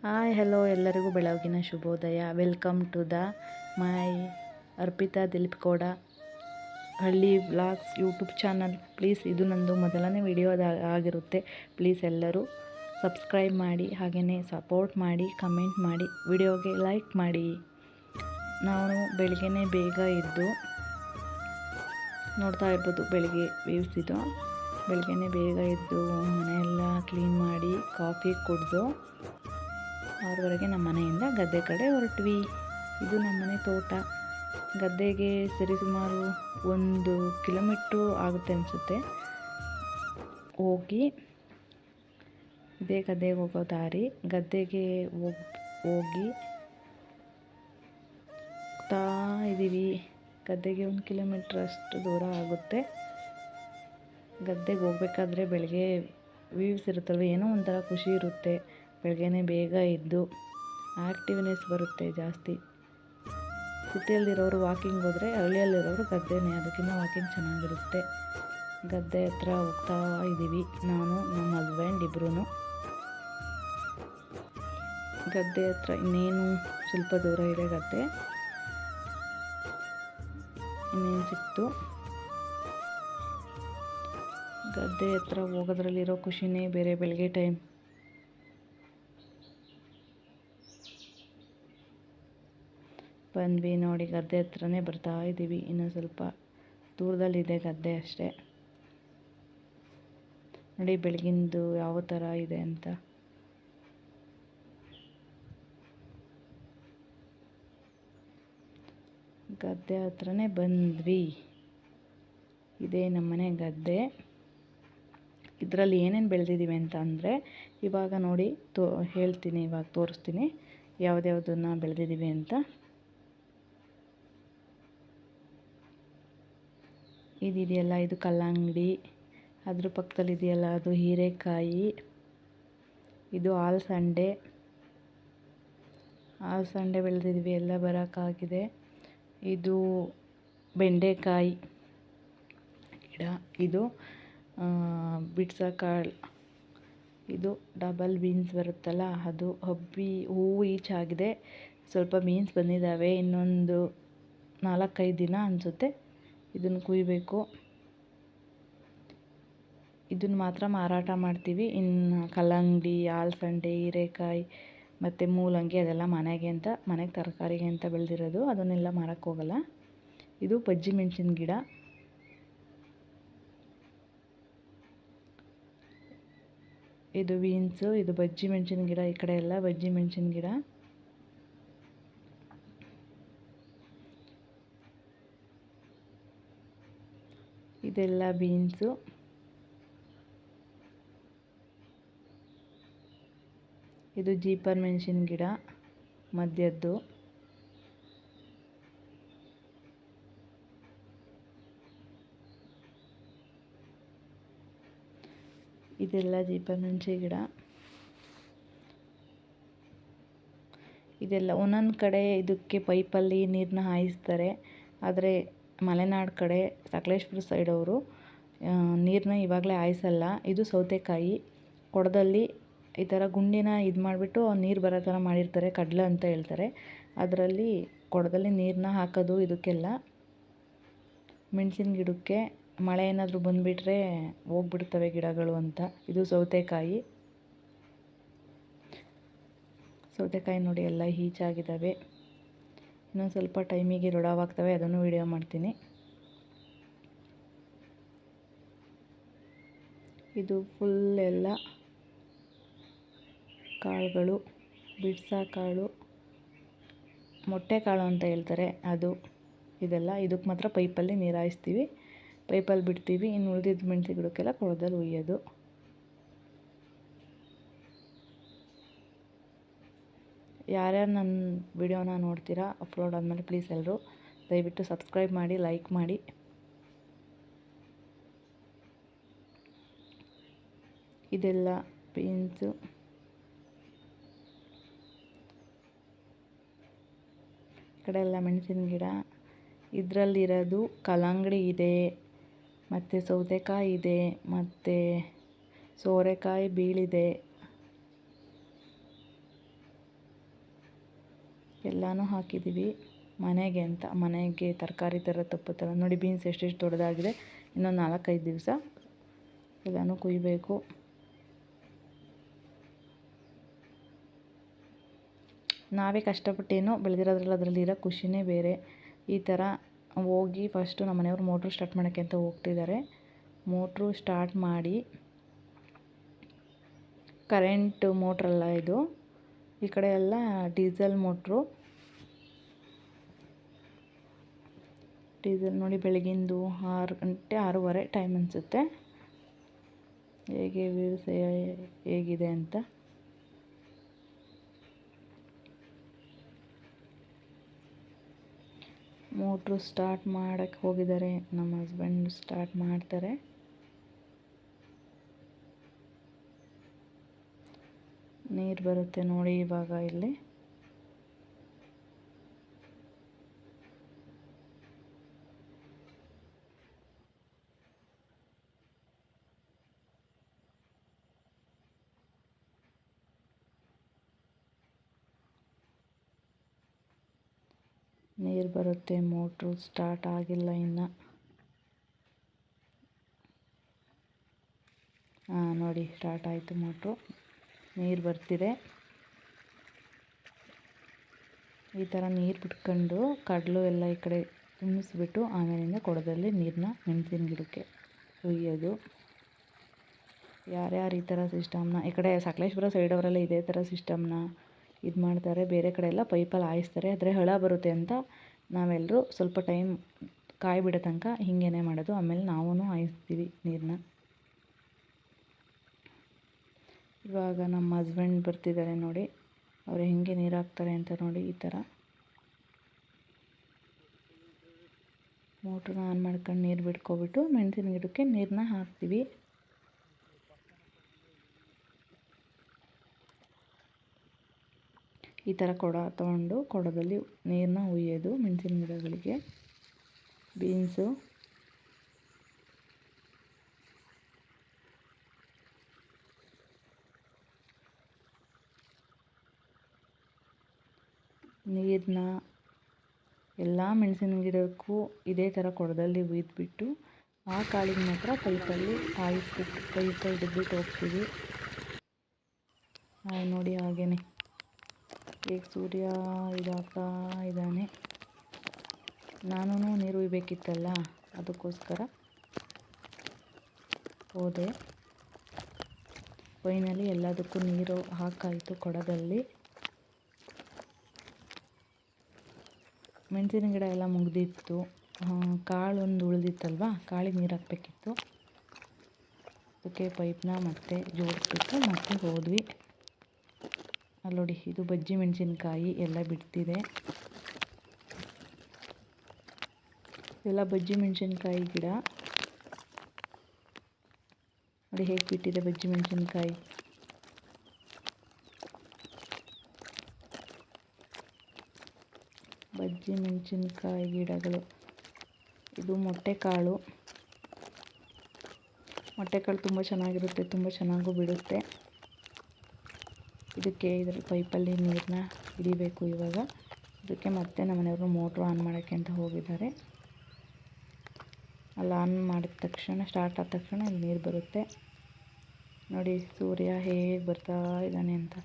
Hi hello ಎಲ್ಲರಿಗೂ ಬೆಳಗಿನ ಶುಭೋದಯ. Welcome to the my Arpita Dilip Gowda ಹಳ್ಳಿ ವ್ಲಾಗ್ಸ್ ಯೂಟ್ಯೂಬ್ ಚಾನಲ್. ಪ್ಲೀಸ್ ಇದು ನಂದು ಮೊದಲನೇ ವಿಡಿಯೋ ಆಗಿರುತ್ತೆ. ಪ್ಲೀಸ್ ಎಲ್ಲರೂ ಸಬ್ಸ್ಕ್ರೈಬ್ ಮಾಡಿ, ಹಾಗೆಯೇ ಸಪೋರ್ಟ್ ಮಾಡಿ, ಕಮೆಂಟ್ ಮಾಡಿ, ವಿಡಿಯೋಗೆ ಲೈಕ್ ಮಾಡಿ. ನಾನು ಬೆಳಗ್ಗೆನೇ ಬೇಗ ಇದ್ದು ನೋಡ್ತಾ ಇರ್ಬೋದು, ಬೆಳಿಗ್ಗೆ ವ್ಯೂಸ್ ಇದು. ಬೆಳಗ್ಗೆನೇ ಬೇಗ ಎದ್ದು ಮನೆಯೆಲ್ಲ ಕ್ಲೀನ್ ಮಾಡಿ ಕಾಫಿ ಕುಡಿದು 6:30ಗೆ ನಮ್ಮ ಮನೆಯಿಂದ ಗದ್ದೆ ಕಡೆ ಹೊರಟ್ವಿ. ಇದು ನಮ್ಮನೆ ತೋಟ. ಗದ್ದೆಗೆ ಸರಿಸುಮಾರು 1 ಕಿಲೋಮೀಟ್ರು ಆಗುತ್ತೆ ಅನಿಸುತ್ತೆ. ಹೋಗಿ ಇದೇ ಗದ್ದೆಗೆ ಹೋಗೋ ದಾರಿ. ಗದ್ದೆಗೆ ಹೋಗಿ ಹೋಗ್ತಾ ಇದ್ದೀವಿ. ಗದ್ದೆಗೆ 1 ಕಿಲೋಮೀಟ್ರ್ ಅಷ್ಟು ದೂರ ಆಗುತ್ತೆ. ಗದ್ದೆಗೆ ಹೋಗ್ಬೇಕಾದ್ರೆ ಬೆಳಗ್ಗೆ ವ್ಯೂಸ್ ಇರುತ್ತಲ್ವ, ಏನೋ ಒಂಥರ ಖುಷಿ ಇರುತ್ತೆ. ಬೆಳಗ್ಗೆನೇ ಬೇಗ ಎದ್ದು ಆ್ಯಕ್ಟಿವ್ನೆಸ್ ಬರುತ್ತೆ ಜಾಸ್ತಿ. ಸಿಟಿಯಲ್ಲಿರೋರು ವಾಕಿಂಗ್ ಹೋದರೆ, ಹಳ್ಳಿಯಲ್ಲಿರೋರು ಗದ್ದೆನೇ, ಅದಕ್ಕಿಂತ ವಾಕಿಂಗ್ ಚೆನ್ನಾಗಿರುತ್ತೆ. ಗದ್ದೆ ಹತ್ರ ಹೋಗ್ತಾ ಇದ್ದೀವಿ, ನಾನು ನಮ್ಮ ಹಸ್ಬೆಂಡ್ ಇಬ್ಬರೂ. ಗದ್ದೆ ಹತ್ರ ಇನ್ನೇನು ಸ್ವಲ್ಪ ದೂರ ಇದೆ ಗದ್ದೆ, ಇನ್ನೇನು ಸಿಕ್ತು. ಗದ್ದೆ ಹತ್ರ ಹೋಗೋದ್ರಲ್ಲಿರೋ ಖುಷಿನೇ ಬೇರೆ. ಬೆಳಗ್ಗೆ ಟೈಮ್ ಬಂದ್ವಿ ನೋಡಿ, ಗದ್ದೆ ಹತ್ರನೇ ಬರ್ತಾ ಇದ್ದೀವಿ. ಇನ್ನೂ ಸ್ವಲ್ಪ ದೂರದಲ್ಲಿದೆ ಗದ್ದೆ ಅಷ್ಟೇ. ನೋಡಿ ಬೆಳಗಿಂದು ಯಾವ ಥರ ಇದೆ ಅಂತ. ಗದ್ದೆ ಹತ್ರನೇ ಬಂದ್ವಿ. ಇದೇ ನಮ್ಮನೆ ಗದ್ದೆ. ಇದರಲ್ಲಿ ಏನೇನು ಬೆಳೆದಿದ್ದೀವಿ ಅಂತ ಅಂದರೆ, ಇವಾಗ ನೋಡಿ ಹೇಳ್ತೀನಿ, ಇವಾಗ ತೋರಿಸ್ತೀನಿ ಯಾವುದ್ಯಾವುದನ್ನು ಬೆಳೆದಿದ್ದೀವಿ ಅಂತ. ಇದಿದೆಯಲ್ಲ, ಇದು ಕಲ್ಲಂಗಡಿ. ಅದ್ರ ಪಕ್ಕದಲ್ಲಿ ಇದೆಯಲ್ಲ, ಅದು ಹೀರೆಕಾಯಿ. ಇದು ಅಲಸಂಡೆ ಬೆಳೆದಿದ್ವಿ, ಎಲ್ಲ ಬರೋಕ್ಕಾಗಿದೆ. ಇದು ಬೆಂಡೆಕಾಯಿ ಗಿಡ. ಇದು ಬಿಡ್ಸಕಾಳು. ಇದು ಡಬಲ್ ಬೀನ್ಸ್ ಬರುತ್ತಲ್ಲ ಅದು. ಹಬ್ಬಿ ಹೂವು ಈಚಾಗಿದೆ, ಸ್ವಲ್ಪ ಬೀನ್ಸ್ ಬಂದಿದ್ದಾವೆ. ಇನ್ನೊಂದು 4-5 ದಿನ ಅನಿಸುತ್ತೆ ಇದನ್ನು ಕುಯ್ಬೇಕು. ಇದನ್ನು ಮಾತ್ರ ಮಾರಾಟ ಮಾಡ್ತೀವಿ. ಇನ್ನು ಕಲ್ಲಂಗಡಿ, ಅಲಸಂಡೆ, ಹೀರೆಕಾಯಿ ಮತ್ತು ಮೂಲಂಗಿ ಅದೆಲ್ಲ ಮನೆಗೆ ತರಕಾರಿಗೆ ಅಂತ ಬೆಳೆದಿರೋದು, ಅದನ್ನೆಲ್ಲ ಮಾರಕ್ಕೆ ಹೋಗಲ್ಲ. ಇದು ಬಜ್ಜಿ ಮೆಣಸಿನ ಗಿಡ. ಇದು ಬೀನ್ಸು, ಇದು ಬಜ್ಜಿ ಮೆಣಸಿನ ಗಿಡ. ಈ ಕಡೆ ಎಲ್ಲ ಬಜ್ಜಿ ಮೆಣಸಿನ ಗಿಡ. ಇದೆಲ್ಲ ಬೀನ್ಸು. ಇದು ಜೀಪರ್ ಮೆಣಸಿನ ಗಿಡ ಮಧ್ಯದ್ದು. ಇದೆಲ್ಲ ಜೀಪರ್ ಮೆಣಸಿನ ಗಿಡ. ಇದೆಲ್ಲ ಒಂದೊಂದು ಕಡೆ ಇದಕ್ಕೆ ಪೈಪಲ್ಲಿ ನೀರನ್ನ ಹಾಯಿಸ್ತಾರೆ. ಆದರೆ ಮಲೆನಾಡು ಕಡೆ, ಸಕಲೇಶಪುರ ಸೈಡವರು ನೀರನ್ನ ಇವಾಗಲೇ ಹಾಯಿಸಲ್ಲ. ಇದು ಸೌತೆಕಾಯಿ. ಕೊಡದಲ್ಲಿ ಈ ಥರ ಗುಂಡಿನ ಇದು ಮಾಡಿಬಿಟ್ಟು ನೀರು ಬರೋ ಥರ ಮಾಡಿರ್ತಾರೆ, ಕಡ್ಲೆ ಅಂತ ಹೇಳ್ತಾರೆ. ಅದರಲ್ಲಿ ಕೊಡದಲ್ಲಿ ನೀರನ್ನ ಹಾಕೋದು ಇದಕ್ಕೆಲ್ಲ. ಮೆಣಸಿನ ಗಿಡಕ್ಕೆ ಮಳೆ ಏನಾದರೂ ಬಂದುಬಿಟ್ರೆ ಹೋಗ್ಬಿಡ್ತವೆ ಗಿಡಗಳು ಅಂತ. ಇದು ಸೌತೆಕಾಯಿ ನೋಡಿ, ಎಲ್ಲ ಈಚಾಗಿದ್ದಾವೆ. ಇನ್ನೊಂದು ಸ್ವಲ್ಪ ಟೈಮಿಗೆ ದೊಡ್ಡವಾಗ್ತವೆ, ಅದನ್ನು ವಿಡಿಯೋ ಮಾಡ್ತೀನಿ. ಇದು ಫುಲ್ ಎಲ್ಲ ಕಾಳುಗಳು, ಬಿಡ್ಸಕಾಳು, ಮೊಟ್ಟೆ ಕಾಳು ಅಂತ ಹೇಳ್ತಾರೆ ಅದು. ಇದೆಲ್ಲ ಇದಕ್ಕೆ ಮಾತ್ರ ಪೈಪಲ್ಲಿ ನೀರು ಹಾಯಿಸ್ತೀವಿ, ಪೈಪಲ್ಲಿ ಬಿಡ್ತೀವಿ. ಇನ್ನು ಉಳಿದಿದ್ದ ಮೆಣಸಿನ ಗಿಡಕ್ಕೆಲ್ಲ ಕೊಡದಲ್ಲಿ ಹುಯ್ಯೋದು. ಯಾರ್ಯಾರು ನನ್ನ ವಿಡಿಯೋನ ನೋಡ್ತೀರಾ ಅಪ್ಲೋಡ್ ಆದಮೇಲೆ, ಪ್ಲೀಸ್ ಎಲ್ಲರೂ ದಯವಿಟ್ಟು ಸಬ್ಸ್ಕ್ರೈಬ್ ಮಾಡಿ, ಲೈಕ್ ಮಾಡಿ. ಇದೆಲ್ಲ ಬೀನ್ಸು. ಈ ಕಡೆ ಎಲ್ಲ ಮೆಣಸಿನ ಗಿಡ. ಇದರಲ್ಲಿರೋದು ಕಲ್ಲಂಗಡಿ ಇದೆ, ಮತ್ತು ಸೌತೆಕಾಯಿ ಇದೆ, ಮತ್ತು ಸೋರೆಕಾಯಿ ಬೀಳಿದೆ. ಎಲ್ಲನೂ ಹಾಕಿದ್ದೀವಿ ಮನೆಗೆ ಅಂತ. ಮನೆಗೆ ತರಕಾರಿ ಥರ ತಪ್ಪುತ್ತಲ್ಲ ನೋಡಿ, ಬೀನ್ಸ್ ಎಷ್ಟೆಷ್ಟು ದೊಡ್ಡದಾಗಿದೆ. ಇನ್ನೊಂದು 4-5 ದಿವಸ ಎಲ್ಲನೂ ಕುಯ್ಬೇಕು. ನಾವೇ ಕಷ್ಟಪಟ್ಟೇನೋ ಬೆಳೆದಿರೋದ್ರಲ್ಲಿ ಅದರಲ್ಲಿ ಇರೋ ಖುಷಿನೇ ಬೇರೆ. ಈ ಥರ ಹೋಗಿ ಫಸ್ಟು ನಮ್ಮ ಮನೆಯವ್ರು ಮೋಟ್ರು ಸ್ಟಾರ್ಟ್ ಮಾಡೋಕ್ಕೆ ಅಂತ ಹೋಗ್ತಿದ್ದಾರೆ. ಮೋಟ್ರು ಸ್ಟಾರ್ಟ್ ಮಾಡಿ, ಕರೆಂಟ್ ಮೋಟ್ರಲ್ಲ ಇದು, ಈ ಕಡೆ ಎಲ್ಲ ಡೀಸೆಲ್ ಮೋಟ್ರು. ಡೀಸೆಲ್ ನೋಡಿ, ಬೆಳಗಿಂದು 6 ಗಂಟೆ 6:15 ಟೈಮ್ ಅನಿಸುತ್ತೆ. ಹೇಗೆ ವ್ಯೂಸ್ ಹೇಗಿದೆ ಅಂತ. ಮೋಟ್ರು ಸ್ಟಾರ್ಟ್ ಮಾಡೋಕ್ಕೆ ಹೋಗಿದ್ದಾರೆ, ನಮ್ಮ ಹಸ್ಬೆಂಡ್ ಸ್ಟಾರ್ಟ್ ಮಾಡ್ತಾರೆ. ನೀರು ಬರುತ್ತೆ ನೋಡಿ ಇವಾಗ ಇಲ್ಲಿ. ನೀರು ಬರುತ್ತೆ, ಮೋಟ್ರು ಸ್ಟಾರ್ಟ್ ಆಗಿಲ್ಲ ಇನ್ನು. ನೋಡಿ ಸ್ಟಾರ್ಟ್ ಆಯಿತು ಮೋಟ್ರು, ನೀರು ಬರ್ತಿದೆ. ಈ ಥರ ನೀರು ಬಿಟ್ಕೊಂಡು ಕಡಲು ಎಲ್ಲ ಈ ಕಡೆ ತುಂಬಿಸ್ಬಿಟ್ಟು ಆಮೇಲಿಂದ ಕೊಡದಲ್ಲಿ ನೀರನ್ನ ಮೆಣಸಿನ ಗಿಡಕ್ಕೆ ಹುಯ್ಯೋದು. ಯಾರ್ಯಾರು ಈ ಥರ ಸಿಸ್ಟಮ್ನ, ಈ ಕಡೆ ಸಕಲೇಶ್ಪುರ ಸೈಡವರೆಲ್ಲ ಇದೇ ಥರ ಸಿಸ್ಟಮ್ನ ಇದು ಮಾಡ್ತಾರೆ. ಬೇರೆ ಕಡೆ ಎಲ್ಲ ಪೈಪಲ್ಲಿ ಹಾಯಿಸ್ತಾರೆ. ಆದರೆ ಹಳ ಬರುತ್ತೆ ಅಂತ ನಾವೆಲ್ಲರೂ ಸ್ವಲ್ಪ ಟೈಮ್ ಕಾಯಿ ಬಿಡೋ ತನಕ ಹೀಗೇ ಮಾಡೋದು. ಆಮೇಲೆ ನಾವೂ ಹಾಯಿಸ್ತೀವಿ ನೀರನ್ನ. ಇವಾಗ ನಮ್ಮ ಹಸ್ಬೆಂಡ್ ಬರ್ತಿದ್ದಾರೆ ನೋಡಿ, ಅವರು ಹೆಂಗೆ ನೀರು ಹಾಕ್ತಾರೆ ಅಂತ ನೋಡಿ. ಈ ಥರ ಮೋಟ್ರನ್ನ ಆನ್ ಮಾಡ್ಕೊಂಡು ನೀರು ಬಿಟ್ಕೊಬಿಟ್ಟು ಮೆಣಸಿನ ಗಿಡಕ್ಕೆ ನೀರನ್ನ ಹಾಕ್ತೀವಿ. ಈ ಥರ ಕೊಡ ತೊಗೊಂಡು ಕೊಡದಲ್ಲಿ ನೀರನ್ನ ಹುಯ್ಯೋದು ಮೆಣಸಿನ ಗಿಡಗಳಿಗೆ. ಬೀನ್ಸು, ನೀರನ್ನ ಎಲ್ಲ ಮೆಣಸಿನ ಗಿಡಕ್ಕೂ ಇದೇ ಥರ ಕೊಡದಲ್ಲಿ ಹುಯ್ದುಬಿಟ್ಟು ಆ ಕಾಳಿಗೆ ಮಾತ್ರ ಪೈಪಲ್ಲಿ ಹಾಯಿಸ್ಬಿಟ್ಟು ಪೈಪ್ ಹಿಡಿದ್ಬಿಟ್ಟು ಹೋಗ್ತೀವಿ. ನೋಡಿ ಹಾಗೇ ಈಗ ಸೂರ್ಯ ಇದಾಗ್ತಾ ಇದ್ದಾನೆ. ನಾನು ನೀರು ಹುಯ್ಬೇಕಿತ್ತಲ್ಲ, ಅದಕ್ಕೋಸ್ಕರ ಹೋದೆ. ಫೈನಲಿ ಎಲ್ಲದಕ್ಕೂ ನೀರು ಹಾಕಾಯಿತು ಕೊಡದಲ್ಲಿ. ಮೆಣಸಿನ ಗಿಡ ಎಲ್ಲ ಮುಗಿದಿತ್ತು, ಕಾಳು ಒಂದು ಉಳಿದಿತ್ತಲ್ವ, ಕಾಳಿಗೆ ನೀರು ಹಾಕಬೇಕಿತ್ತು. ಅದಕ್ಕೆ ಪೈಪ್ನ ಮತ್ತೆ ಜೋಡಿಸ್ಬಿಟ್ಟು ಮತ್ತೆ ಹೋದ್ವಿ. ಅಲ್ಲಿ ನೋಡಿ, ಇದು ಬಜ್ಜಿ ಮೆಣಸಿನ್ಕಾಯಿ ಎಲ್ಲ ಬಿಡ್ತಿದೆ. ಎಲ್ಲ ಬಜ್ಜಿ ಮೆಣಸಿನ್ಕಾಯಿ ಗಿಡ ನೋಡಿ ಹೇಗೆ ಬಿಟ್ಟಿದೆ ಬಜ್ಜಿ ಮೆಣಸಿನ್ಕಾಯಿ. ಬಜ್ಜಿ ಮೆಣಸಿನ್ಕಾಯಿ ಗಿಡಗಳು. ಇದು ಮೊಟ್ಟೆಕಾಳು ತುಂಬ ಚೆನ್ನಾಗಿರುತ್ತೆ, ತುಂಬ ಚೆನ್ನಾಗೂ ಬಿಡುತ್ತೆ. ಇದಕ್ಕೆ ಇದರ ಪೈಪಲ್ಲಿ ನೀರನ್ನ ಹಿಡಿಬೇಕು ಇವಾಗ. ಇದಕ್ಕೆ ಮತ್ತೆ ನಮ್ಮ ಮನೆಯವರು ಮೋಟ್ರು ಆನ್ ಮಾಡೋಕ್ಕೆ ಅಂತ ಹೋಗಿದ್ದಾರೆ. ಅಲ್ಲಿ ಆನ್ ಮಾಡಿದ ತಕ್ಷಣ, ಸ್ಟಾರ್ಟ್ ಆದ ತಕ್ಷಣ ಇಲ್ಲಿ ನೀರು ಬರುತ್ತೆ ನೋಡಿ. ಸೂರ್ಯ ಹೇಗೆ ಬರ್ತಾ ಇದ್ದಾನೆ ಅಂತ.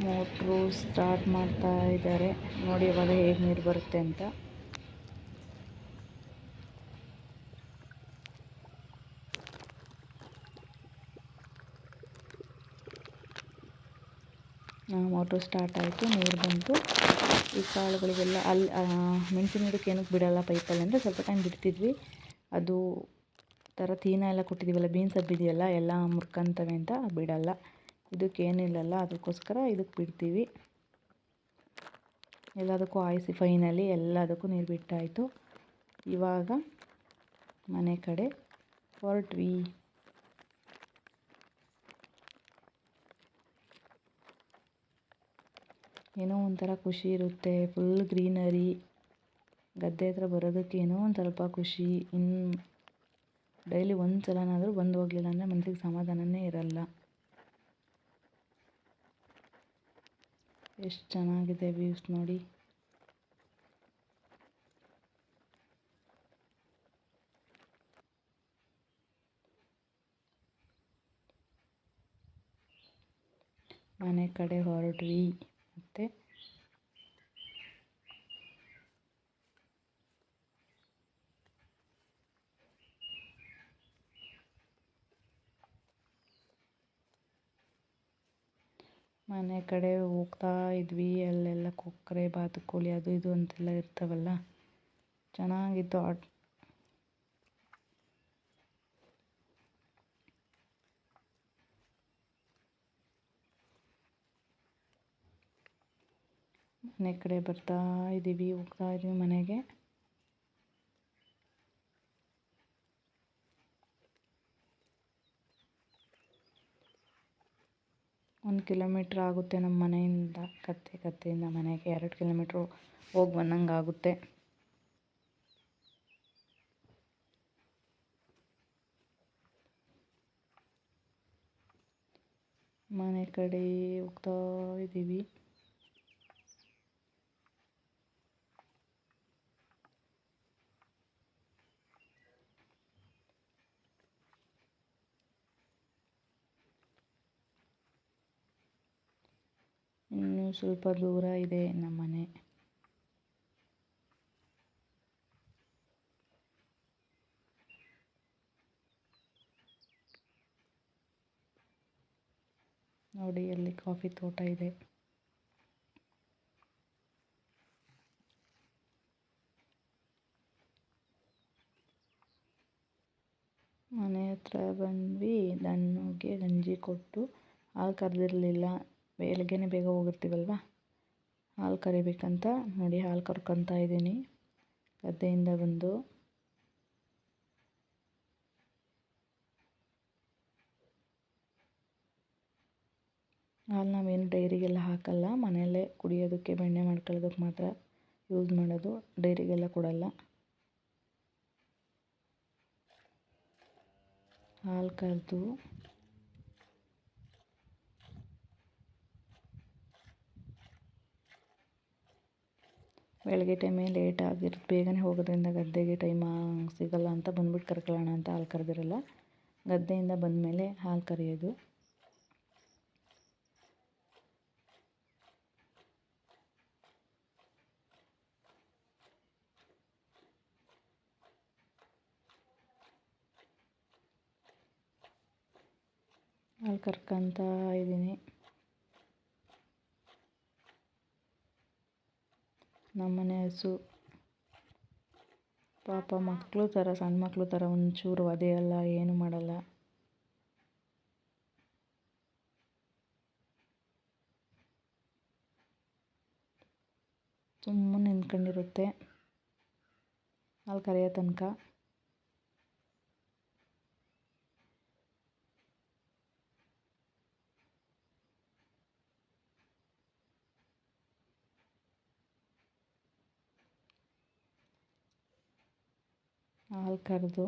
ಮೋಟ್ರು ಸ್ಟಾರ್ಟ್ ಮಾಡ್ತಾ ಇದ್ದಾರೆ ನೋಡಿ, ಇವಾಗ ಹೇಗೆ ನೀರು ಬರುತ್ತೆ ಅಂತ. ಮೋಟ್ರು ಸ್ಟಾರ್ಟ್ ಆಯಿತು, ನೀರು ಬಂತು. ಈ ಕಾಳುಗಳಿಗೆಲ್ಲ ಅಲ್ಲಿ ಮೆಣಸಿನ ಗಿಡಕ್ಕೆ ಏನಕ್ಕೆ ಬಿಡೋಲ್ಲ ಪೈಪಲ್ಲಿ ಅಂದರೆ, ಸ್ವಲ್ಪ ಟೈಮ್ ಬಿಡ್ತಿದ್ವಿ, ಅದು ಥರ ತೀನ ಎಲ್ಲ ಕೊಟ್ಟಿದ್ದೀವಲ್ಲ, ಬೀನ್ಸ್ ಹಬ್ಬಿದೆಯಲ್ಲ, ಎಲ್ಲ ಮುರ್ಕೊಂತವೆ ಅಂತ ಬಿಡಲ್ಲ. ಇದಕ್ಕೇನಿಲ್ಲಲ್ಲ, ಅದಕ್ಕೋಸ್ಕರ ಇದಕ್ಕೆ ಬಿಡ್ತೀವಿ. ಎಲ್ಲದಕ್ಕೂ ಹಾಯಿಸಿ ಫೈನಲಿ ಎಲ್ಲದಕ್ಕೂ ನೀರು ಬಿಟ್ಟಾಯಿತು. ಇವಾಗ ಮನೆ ಕಡೆ ಹೊರಟ್ವಿ. ಏನೋ ಒಂಥರ ಖುಷಿ ಇರುತ್ತೆ. ಫುಲ್ ಗ್ರೀನರಿ, ಗದ್ದೆ ಹತ್ರ ಬರೋದಕ್ಕೆ ಏನೋ ಒಂದು ಸ್ವಲ್ಪ ಖುಷಿ. ಇನ್ನು ಡೈಲಿ ಒಂದು ಸಲನಾದರೂ ಬಂದು ಹೋಗಲಿಲ್ಲ ಅಂದರೆ ಮನಸ್ಸಿಗೆ ಸಮಾಧಾನನೇ ಇರಲ್ಲ. ಎಷ್ಟು ಚೆನ್ನಾಗಿದೆ ವ್ಯೂಸ್ ನೋಡಿ. ಮನೆ ಕಡೆ ಹೊರಟ್ವಿ. ಮತ್ತು ಮನೆ ಕಡೆ ಹೋಗ್ತಾ ಇದ್ವಿ. ಅಲ್ಲೆಲ್ಲ ಕೊಕ್ಕರೆ, ಬಾತುಕೋಳಿ ಅದು ಇದು ಅಂತೆಲ್ಲ ಇರ್ತಾವಲ್ಲ, ಚೆನ್ನಾಗಿತ್ತು. ಮನೆ ಕಡೆ ಬರ್ತಾ ಇದ್ದೀವಿ, ಹೋಗ್ತಾ ಇದ್ವಿ ಮನೆಗೆ. ಒಂದು ಕಿಲೋಮೀಟ್ರ್ ಆಗುತ್ತೆ ನಮ್ಮ ಮನೆಯಿಂದ, ಗದ್ದೆಯಿಂದ ಮನೆಗೆ 2 ಕಿಲೋಮೀಟ್ರು ಹೋಗಿ ಬಂದಂಗೆ ಆಗುತ್ತೆ. ಮನೆ ಕಡೆ ಹೋಗ್ತಾ ಇದ್ದೀವಿ. ಇನ್ನೂ ಸ್ವಲ್ಪ ದೂರ ಇದೆ ನಮ್ಮ ಮನೆ. ನೋಡಿ, ಅಲ್ಲಿ ಕಾಫಿ ತೋಟ ಇದೆ. ಮನೆ ಹತ್ರ ಬಂದ್ವಿ. ದನಗೆ ಗಂಜಿ ಕೊಟ್ಟು, ಹಾಲು ಕರೆದಿರಲಿಲ್ಲ, ಬೆಳಗ್ಗೆನೇ ಬೇಗ ಹೋಗಿರ್ತೀವಲ್ವ, ಹಾಲು ಕರಿಬೇಕಂತ ನೋಡಿ ಹಾಲು ಕರ್ಕೊತಾ ಇದ್ದೀನಿ ಗದ್ದೆಯಿಂದ ಬಂದು. ಹಾಲು ನಾವೇನು ಡೈರಿಗೆಲ್ಲ ಹಾಕಲ್ಲ, ಮನೆಯಲ್ಲೇ ಕುಡಿಯೋದಕ್ಕೆ, ಬೆಣ್ಣೆ ಮಾಡ್ಕೊಳ್ಳೋದಕ್ಕೆ ಮಾತ್ರ ಯೂಸ್ ಮಾಡೋದು. ಡೈರಿಗೆಲ್ಲ ಕೊಡಲ್ಲ. ಹಾಲು ಕರೆದು ಬೆಳಗ್ಗೆ ಟೈಮೇ ಲೇಟ್ ಆಗಿರುತ್ತೆ, ಬೇಗನೆ ಹೋಗೋದ್ರಿಂದ ಗದ್ದೆಗೆ ಟೈಮ್ ಸಿಗಲ್ಲ ಅಂತ ಬಂದ್ಬಿಟ್ಟು ಕರ್ಕೊಳ್ಳೋಣ ಅಂತ ಹಾಲು ಕರೆದಿರಲ್ಲ. ಗದ್ದೆಯಿಂದ ಬಂದಮೇಲೆ ಹಾಲು ಕರೆಯೋದು. ಹಾಲು ಕರ್ಕೊತಾ ಇದ್ದೀನಿ. ನಮ್ಮನೆ ಹಸು ಪಾಪ ಮಕ್ಕಳು ಥರ, ಸಣ್ಣ ಮಕ್ಕಳು ಥರ, ಒಂಚೂರು ಒದೆಯಲ್ಲ, ಏನು ಮಾಡಲ್ಲ. ಸುಮ್ಮನೆ ನಿಂತ್ಕೊಂಡಿರುತ್ತೆ ಹಾಲು ಕರೆಯೋ ತನಕ. ಹಾಲು ಕರೆದು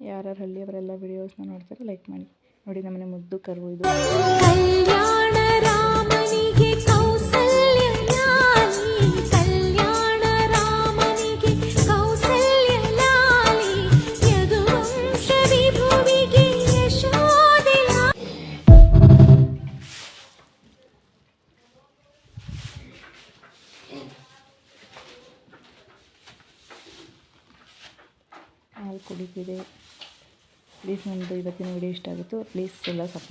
ಯಾರ್ಯಾರು ಹಳ್ಳಿಯವರೆಲ್ಲ ವಿಡಿಯೋಸ್ನ ನೋಡ್ತಾರೆ ಲೈಕ್ ಮಾಡಿ. ನೋಡಿ, ನಮ್ಮನೆ ಮುದ್ದು ಕರು ಇದು. ಕಲ್ಯಾಣ ರಾಮನಿಗೆ ಕೌಸಲ್ಯ ಲಾಲಿ, ಕಲ್ಯಾಣ ರಾಮನಿಗೆ ಕೌಸಲ್ಯ ಲಾಲಿ, ಯದುವಂಶ ವಿಭುವಿಗೆ ಯಶೋದೆ ಲಾಲಿ. ಹಾಲು ಕುಡಿತಿದೆ. ಪ್ಲೀಸ್, ನಮ್ಮದು ಇವತ್ತಿನ ವಿಡಿಯೋ ಇಷ್ಟ ಆಗಿತ್ತು. ಪ್ಲೀಸ್ ಎಲ್ಲ ಸಪೋರ್ಟ್